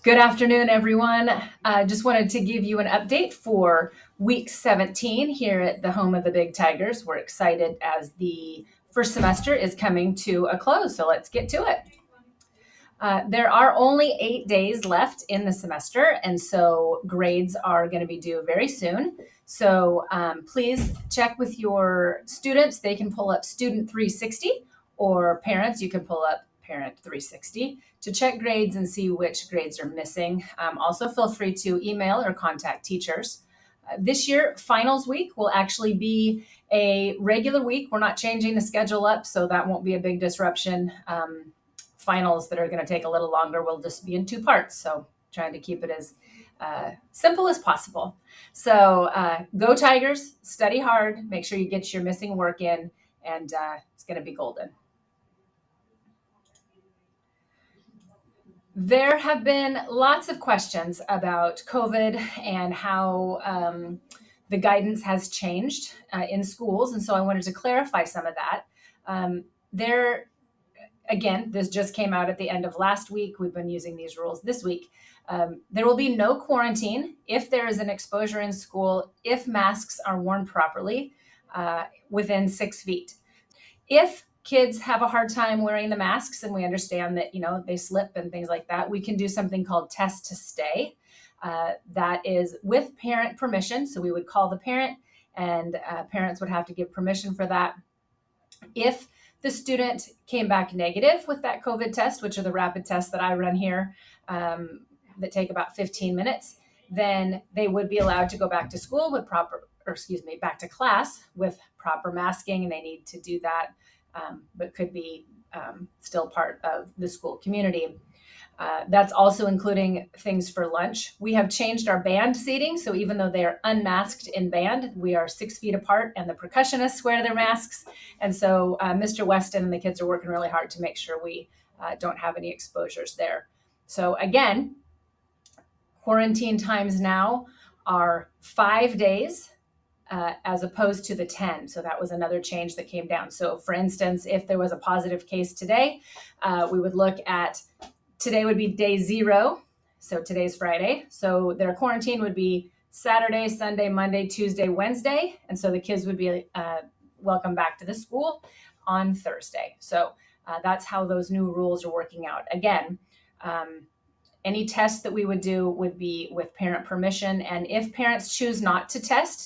Good afternoon, everyone. Just wanted to give you an update for week 17 here at the home of the Big Tigers. We're excited as the first semester is coming to a close, so let's get to it. There are only 8 days left in the semester, and so grades are going to be due very soon. So please check with your students. They can pull up Student 360, or parents, you can pull up Parent 360 to check grades and see which grades are missing. Also, feel free to email or contact teachers. This year, finals week will actually be a regular week. We're not changing the schedule up, so that won't be a big disruption. Finals that are going to take a little longer will just be in 2 parts. So trying to keep it as simple as possible. So go Tigers, study hard, make sure you get your missing work in, and it's going to be golden. There have been lots of questions about COVID and how the guidance has changed in schools. And so I wanted to clarify some of that. There Again, this just came out at the end of last week. We've been using these rules this week. There will be no quarantine if there is an exposure in school, if masks are worn properly within 6 feet. If kids have a hard time wearing the masks, and we understand that, they slip and things like that, we can do something called test to stay. That is with parent permission. So we would call the parent, and parents would have to give permission for that. If the student came back negative with that COVID test, which are the rapid tests that I run here that take about 15 minutes, then they would be allowed to go back to school with back to class with proper masking, and they need to do that, but could be still part of the school community. That's also including things for lunch. We have changed our band seating. So even though they are unmasked in band, we are 6 feet apart, and the percussionists wear their masks. And so Mr. Weston and the kids are working really hard to make sure we don't have any exposures there. So again, quarantine times now are 5 days as opposed to the 10. So that was another change that came down. So for instance, if there was a positive case today, we would look at today would be day 0. So today's Friday. So their quarantine would be Saturday, Sunday, Monday, Tuesday, Wednesday. And so the kids would be welcome back to the school on Thursday. So that's how those new rules are working out. Again, any test that we would do would be with parent permission. And if parents choose not to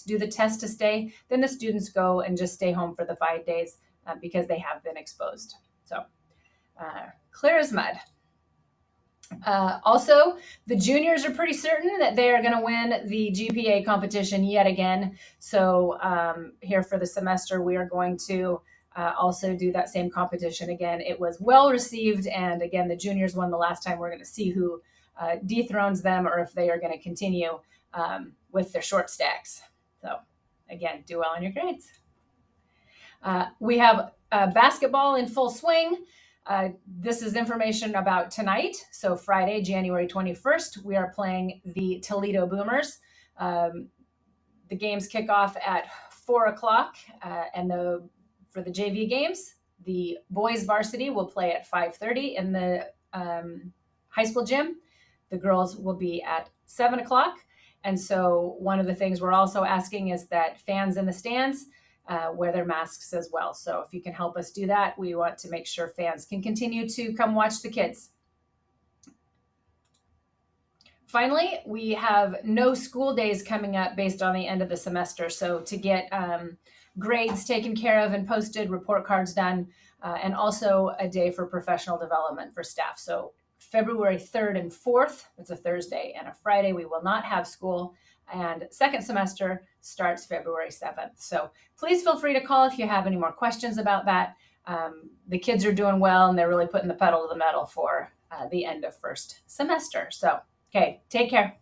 do the test to stay, then the students go and just stay home for the 5 days because they have been exposed. So clear as mud. Also, the juniors are pretty certain that they are going to win the GPA competition yet again. So here for the semester, we are going to also do that same competition again. It was well received. And again, the juniors won the last time. We're going to see who dethrones them, or if they are going to continue with their short stacks. So again, do well on your grades. We have basketball in full swing. This is information about tonight. So Friday, January 21st, we are playing the Toledo Boomers. The games kick off at 4 o'clock, and for the JV games, the boys varsity will play at 5:30 in the high school gym. The girls will be at 7 o'clock. And so one of the things we're also asking is that fans in the stands wear their masks as well. So if you can help us do that, we want to make sure fans can continue to come watch the kids. Finally, we have no school days coming up based on the end of the semester. So to get grades taken care of and posted, report cards done, and also a day for professional development for staff. So February 3rd and 4th, it's a Thursday and a Friday, we will not have school. And second semester starts February 7th. So please feel free to call if you have any more questions about that. The kids are doing well, and they're really putting the pedal to the metal for the end of first semester. So, okay, take care.